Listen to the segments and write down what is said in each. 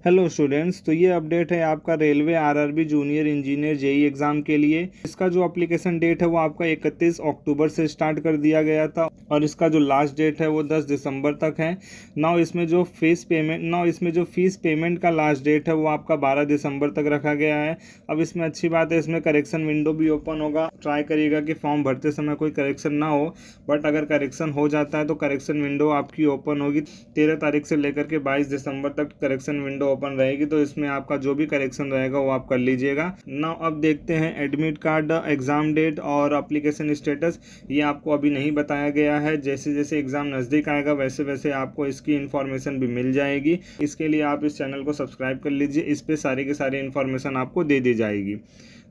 Hello students, तो ये update है आपका railway RRB junior engineer JE exam के लिए। इसका जो एप्लीकेशन डेट है वो आपका 31 अक्टूबर से स्टार्ट कर दिया गया था और इसका जो लास्ट डेट है वो 10 दिसंबर तक है। इसमें जो फीस पेमेंट का लास्ट डेट है वो आपका 12 दिसंबर तक रखा गया है। अब इसमें अच्छी बात है, इसमें करेक्शन विंडो भी ओपन होगा। ट्राई करिएगा कि फॉर्म भरते समय कोई करेक्शन ना हो, बट अगर करेक्शन हो जाता है तो करेक्शन विंडो आपकी ओपन होगी। 13 तारीख से लेकर के 22 दिसंबर तक करेक्शन विंडो ओपन रहेगी, तो इसमें आपका जो भी करेक्शन रहेगा वो आप कर लीजिएगा। अब देखते हैं एडमिट कार्ड, एग्जाम डेट और एप्लीकेशन स्टेटस। ये आपको अभी नहीं बताया गया है। जैसे जैसे एग्जाम नज़दीक आएगा वैसे वैसे आपको इसकी इन्फॉर्मेशन भी मिल जाएगी। इसके लिए आप इस चैनल को सब्सक्राइब कर लीजिए, इस पे सारी की सारी इन्फॉर्मेशन आपको दे दी जाएगी।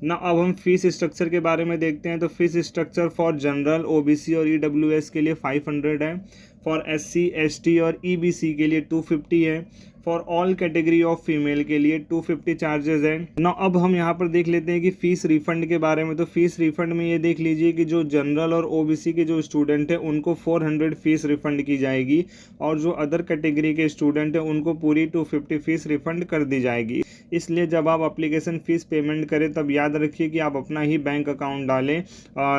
अब हम फीस स्ट्रक्चर के बारे में देखते हैं। तो fees structure for general, OBC और ईडब्ल्यूएस के लिए 500 है। फॉर एससी, एसटी और ईबीसी के लिए 250 है। For all category of female के लिए 250 चार्जेस हैं। अब हम यहाँ पर देख लेते हैं कि फ़ीस रिफंड के बारे में। तो फीस रिफंड में ये देख लीजिए कि जो जनरल और ओबीसी के जो स्टूडेंट हैं उनको 400 फीस रिफंड की जाएगी और जो अदर कैटेगरी के स्टूडेंट हैं उनको पूरी 250 फीस रिफंड कर दी जाएगी। इसलिए जब आप एप्लीकेशन फ़ीस पेमेंट करें तब याद रखिए कि आप अपना ही बैंक अकाउंट डालें।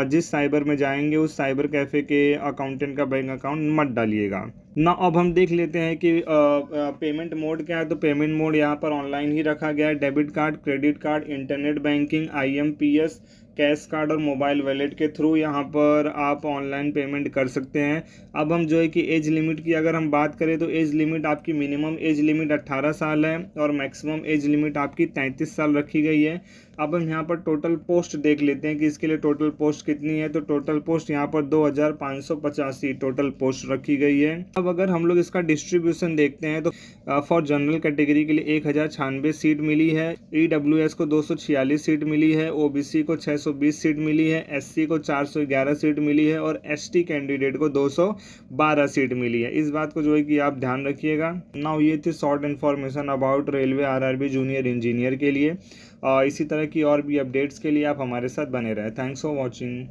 जिस साइबर में जाएंगे उस साइबर कैफ़े के अकाउंटेंट का बैंक अकाउंट मत डालिएगा। अब हम देख लेते हैं कि पेमेंट मोड क्या है। तो पेमेंट मोड यहाँ पर ऑनलाइन ही रखा गया है। Debit card, credit card, internet banking, IMPS, cash card और मोबाइल वॉलेट के थ्रू यहाँ पर आप ऑनलाइन पेमेंट कर सकते हैं। अब हम जो है कि एज लिमिट की अगर हम बात करें तो एज लिमिट आपकी मिनिमम एज लिमिट 18 साल है और मैक्सिमम एज लिमिट आपकी 33 साल रखी गई है। अब हम यहाँ पर टोटल पोस्ट देख लेते हैं कि इसके लिए टोटल पोस्ट कितनी है। तो टोटल पोस्ट यहाँ पर 2585 टोटल पोस्ट रखी गई है। अब अगर हम लोग इसका डिस्ट्रीब्यूशन देखते हैं तो फॉर जनरल कैटेगरी के लिए 1096 सीट मिली है, ईडब्ल्यूएस को 246 सीट मिली है, ओबीसी को 620 सीट मिली है, एससी को 411 सीट मिली है और एसटी कैंडिडेट को 212 सीट मिली है। इस बात को जो है कि आप ध्यान रखिएगा। ये थी short information about railway RRB junior engineer के लिए। इसी तरह की और भी अपडेट्स के लिए आप हमारे साथ बने रहें। Thanks for watching.